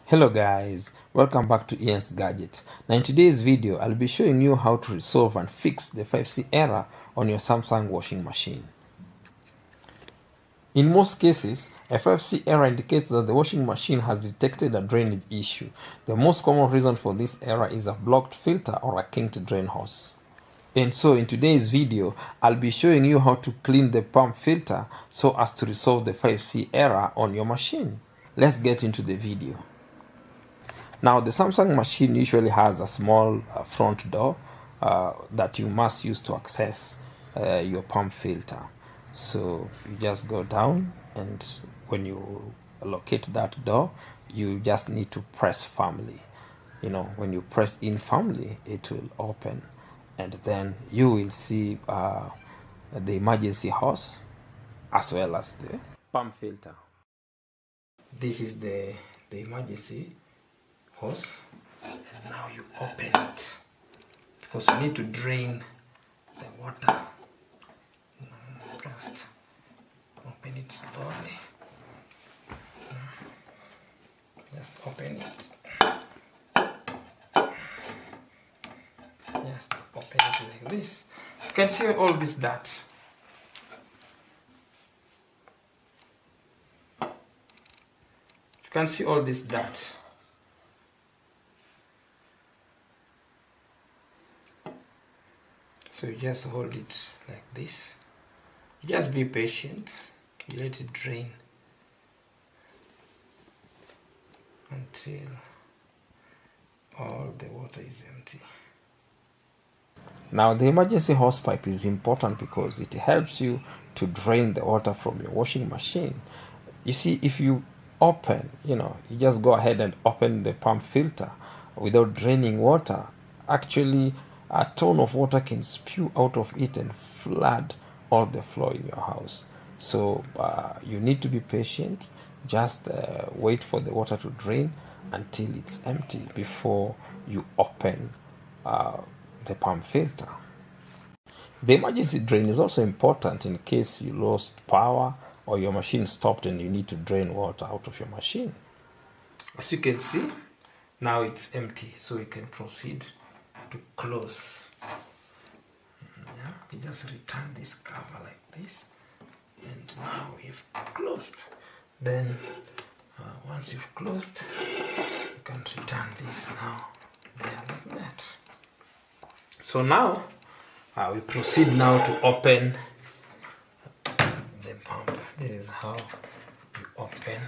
Hello guys, welcome back to Ian's Gadget. Now in today's video, I'll be showing you how to resolve and fix the 5C error on your Samsung washing machine. In most cases, a 5C error indicates that the washing machine has detected a drainage issue. The most common reason for this error is a blocked filter or a kinked drain hose. And so in today's video, I'll be showing you how to clean the pump filter so as to resolve the 5C error on your machine. Let's get into the video. Now, the Samsung machine usually has a small front door that you must use to access your pump filter. So you just go down, and when you locate that door, you just need to press firmly. When you press in firmly, it will open, and then you will see the emergency hose as well as the pump filter. This is the emergency hose, and now you open it because you need to drain the water. Just open it slowly. Just open it. Just open it like this. You can see all this dirt. You can see all this dirt. So you just hold it like this. You just be patient. You let it drain until all the water is empty. Now the emergency hose pipe is important because it helps you to drain the water from your washing machine. You see, if you open, you just go ahead and open the pump filter without draining water, actually a ton of water can spew out of it and flood all the floor in your house. So you need to be patient. Just wait for the water to drain until it's empty before you open the pump filter. The emergency drain is also important in case you lost power or your machine stopped and you need to drain water out of your machine. As you can see, now it's empty, so you can proceed to close. You just return this cover like this, and now we've closed. Then once you've closed, you can return this now there like that. So now we proceed now to open the pump. This is how you open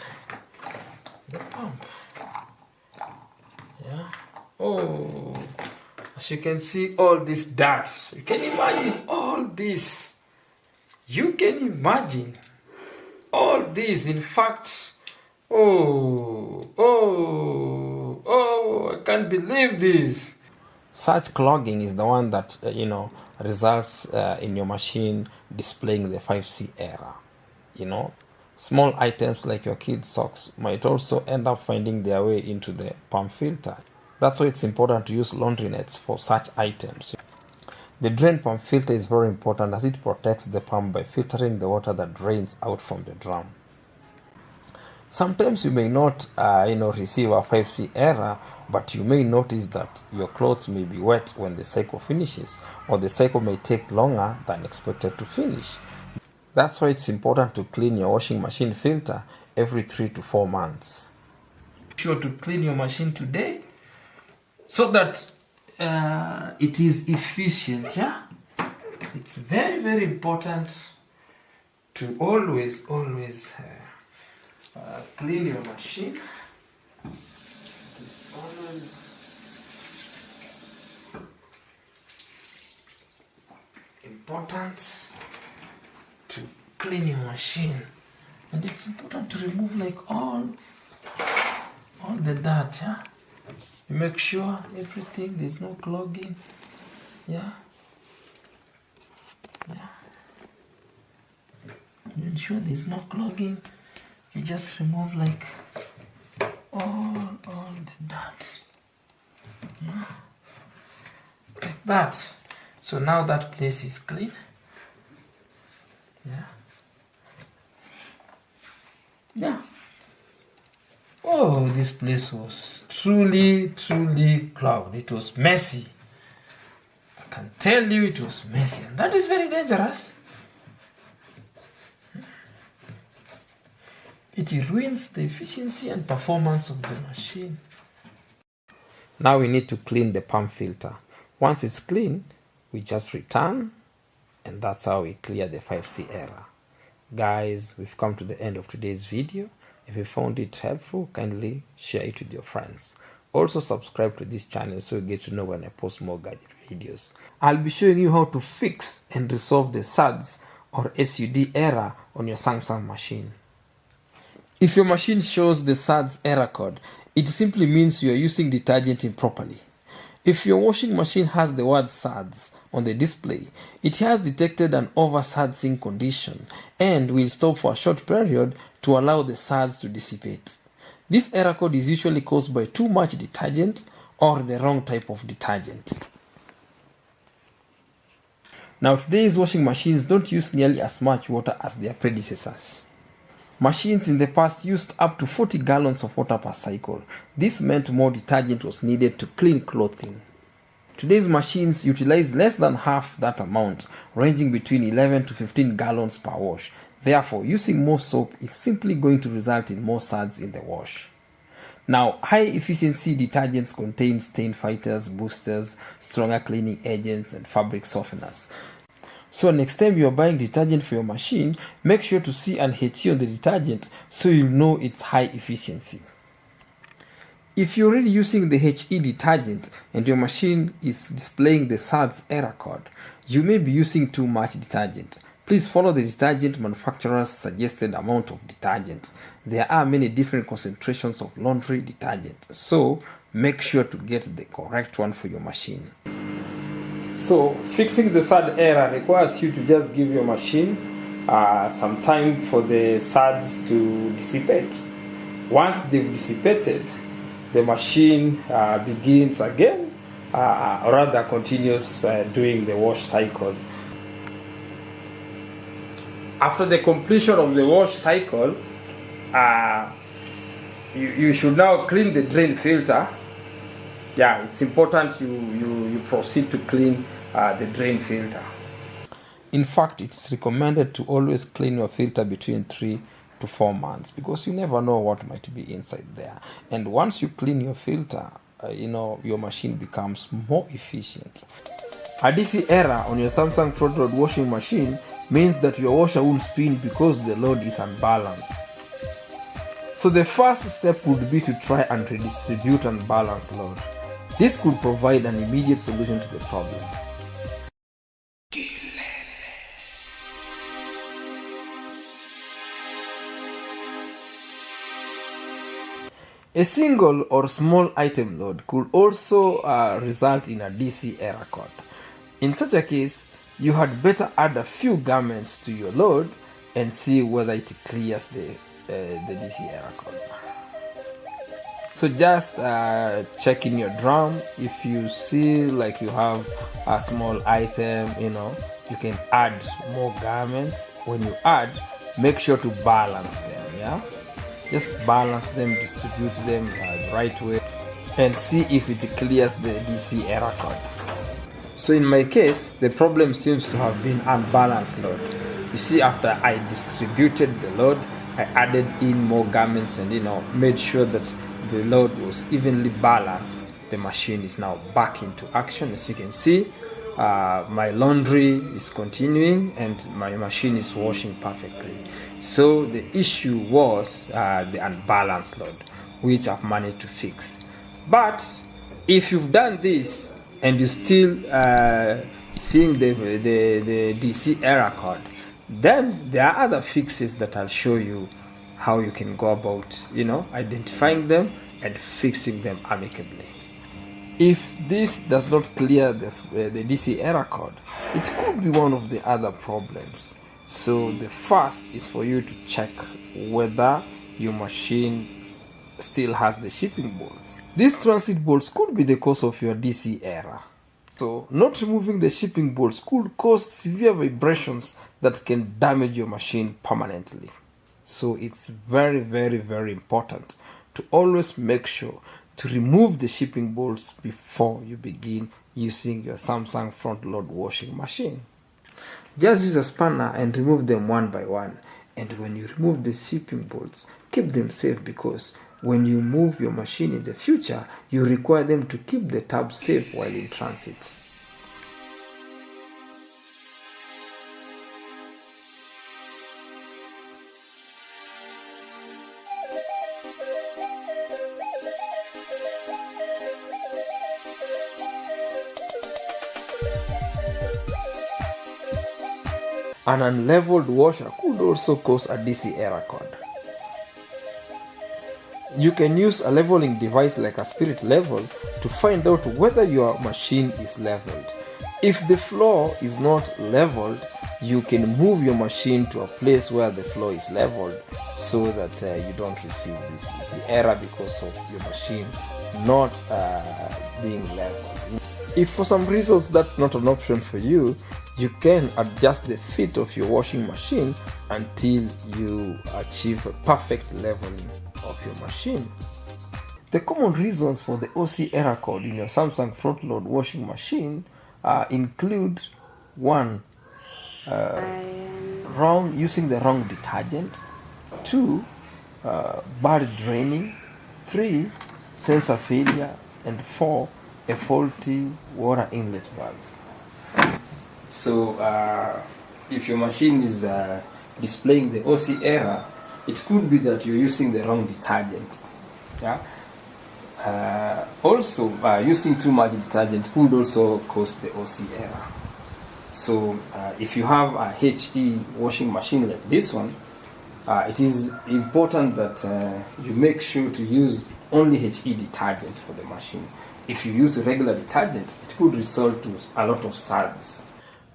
the pump. Yeah. Oh, as you can see, all this dirt. You can imagine all this. You can imagine all this. In fact, oh, I can't believe this. Such clogging is the one that, results in your machine displaying the 5C error. Small items like your kids' socks might also end up finding their way into the pump filter. That's why it's important to use laundry nets for such items. The drain pump filter is very important as it protects the pump by filtering the water that drains out from the drum. Sometimes you may not, receive a 5C error, but you may notice that your clothes may be wet when the cycle finishes, or the cycle may take longer than expected to finish. That's why it's important to clean your washing machine filter every 3 to 4 months. Be sure to clean your machine today so that it is efficient. Yeah, it's very, very important to always clean your machine. It's always important to clean your machine, and it's important to remove like all the dirt. Yeah, you make sure everything, there's no clogging. Yeah, you ensure there's no clogging. You just remove like all the dirt. Yeah, like that. So now that place is clean. Yeah. Oh, Oh, this place was truly clogged. It was messy. I can tell you it was messy, and that is very dangerous. It ruins the efficiency and performance of the machine. Now we need to clean the pump filter. Once it's clean, we just return, and that's how we clear the 5C error. Guys, we've come to the end of today's video. If you found it helpful, kindly share it with your friends. Also subscribe to this channel so you get to know when I post more gadget videos. I'll be showing you how to fix and resolve the SADS or SUD error on your Samsung machine. If your machine shows the SADS error code, it simply means you are using detergent improperly. If your washing machine has the word SADS on the display, it has detected an over-SADSing condition and will stop for a short period to allow the SADS to dissipate. This error code is usually caused by too much detergent or the wrong type of detergent. Now, today's washing machines don't use nearly as much water as their predecessors. Machines in the past used up to 40 gallons of water per cycle. This meant more detergent was needed to clean clothing. Today's machines utilize less than half that amount, ranging between 11 to 15 gallons per wash. Therefore, using more soap is simply going to result in more SADS in the wash. Now, high-efficiency detergents contain stain fighters, boosters, stronger cleaning agents, and fabric softeners. So next time you are buying detergent for your machine, make sure to see an HE on the detergent so you know its high efficiency. If you're already using the HE detergent and your machine is displaying the SADS error code, you may be using too much detergent. Please follow the detergent manufacturer's suggested amount of detergent. There are many different concentrations of laundry detergent, so make sure to get the correct one for your machine. So, fixing the SAD error requires you to just give your machine some time for the SADs to dissipate. Once they've dissipated, the machine begins again, or rather continues doing the wash cycle. After the completion of the wash cycle, you should now clean the drain filter. Yeah, it's important you proceed to clean the drain filter. In fact, it's recommended to always clean your filter between 3 to 4 months because you never know what might be inside there. And once you clean your filter, your machine becomes more efficient. A DC error on your Samsung front load washing machine means that your washer won't spin because the load is unbalanced. So the first step would be to try and redistribute unbalanced load. This could provide an immediate solution to the problem. A single or small item load could also result in a DC error code. In such a case, you had better add a few garments to your load and see whether it clears the DC error code. So just check in your drum. If you see like you have a small item, you can add more garments. When you add, make sure to balance them, yeah? Just balance them, distribute them the right way, and see if it clears the DC error code. So in my case, the problem seems to have been unbalanced load. You see, after I distributed the load, I added in more garments and made sure that the load was evenly balanced. The machine is now back into action. As you can see, my laundry is continuing and my machine is washing perfectly. So the issue was the unbalanced load, which I've managed to fix. But if you've done this and you still seeing the DC error code, then there are other fixes that I'll show you how you can go about, identifying them and fixing them amicably. If this does not clear the DC error code, it could be one of the other problems. So the first is for you to check whether your machine still has the shipping bolts. These transit bolts could be the cause of your DC error. So not removing the shipping bolts could cause severe vibrations that can damage your machine permanently. So it's very, very, very important to always make sure to remove the shipping bolts before you begin using your Samsung front-load washing machine. Just use a spanner and remove them one by one. And when you remove the shipping bolts, keep them safe, because when you move your machine in the future, you require them to keep the tab safe while in transit. An unleveled washer could also cause a DC error code. You can use a leveling device like a spirit level to find out whether your machine is leveled. If the floor is not leveled, you can move your machine to a place where the floor is leveled, so that you don't receive this error because of your machine not being leveled. If for some reasons that's not an option for you, you can adjust the fit of your washing machine until you achieve a perfect leveling of your machine. The common reasons for the OC error code in your Samsung front-load washing machine include 1. Using the wrong detergent. 2. Bad draining. 3. Sensor failure. And 4. A faulty water inlet valve. So if your machine is displaying the OC error, it could be that you're using the wrong detergent. Yeah. Also, using too much detergent could also cause the OC error. So if you have a HE washing machine like this one, it is important that you make sure to use only HE detergent for the machine. If you use regular detergent, it could result to a lot of suds.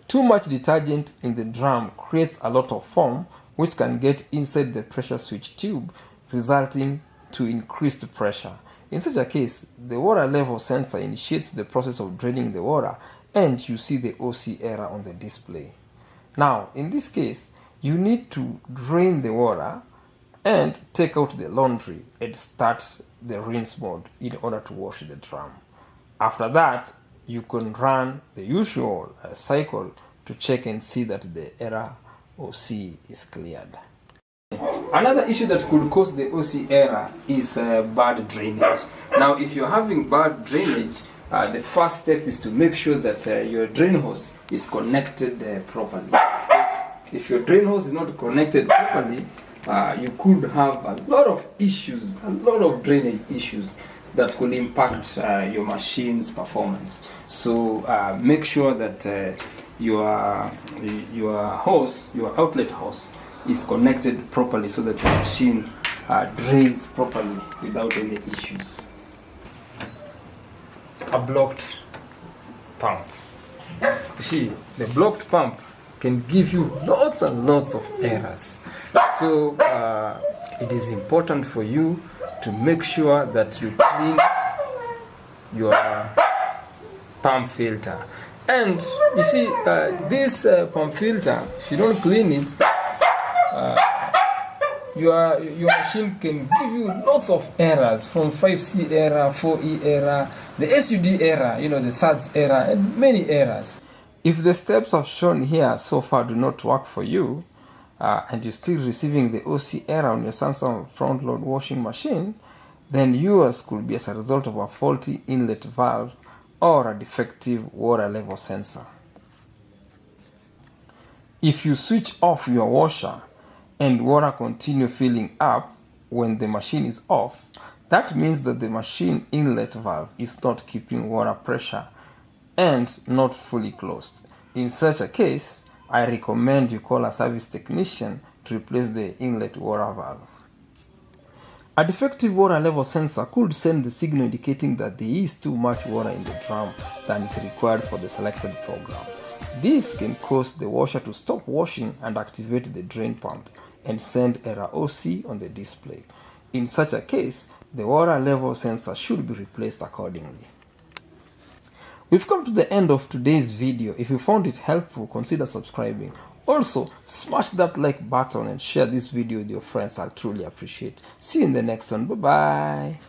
Too much detergent in the drum creates a lot of foam, which can get inside the pressure switch tube, resulting to increased pressure. In such a case, the water level sensor initiates the process of draining the water, and you see the OC error on the display. Now, in this case, you need to drain the water and take out the laundry and start the rinse mode in order to wash the drum. After that, you can run the usual cycle to check and see that the error OC is cleared. Another issue that could cause the OC error is bad drainage. Now, if you're having bad drainage, the first step is to make sure that your drain hose is connected properly. If your drain hose is not connected properly, you could have a lot of issues, a lot of drainage issues that could impact your machine's performance. So make sure that your hose, your outlet hose, is connected properly so that your machine drains properly without any issues. A blocked pump. You see, the blocked pump can give you lots and lots of errors. So it is important for you to make sure that you clean your pump filter. And you see, this pump filter, if you don't clean it, your machine can give you lots of errors, from 5C error, 4E error, the SUD error, the SADS error, and many errors. If the steps I've shown here so far do not work for you, and you're still receiving the OC error on your Samsung front-load washing machine, then yours could be as a result of a faulty inlet valve or a defective water level sensor. If you switch off your washer and water continue filling up when the machine is off, that means that the machine inlet valve is not keeping water pressure and not fully closed. In such a case, I recommend you call a service technician to replace the inlet water valve. A defective water level sensor could send the signal indicating that there is too much water in the drum than is required for the selected program. This can cause the washer to stop washing and activate the drain pump and send error OC on the display. In such a case, the water level sensor should be replaced accordingly. We've come to the end of today's video. If you found it helpful, consider subscribing. Also, smash that like button and share this video with your friends. I'll truly appreciate. See you in the next one. Bye bye.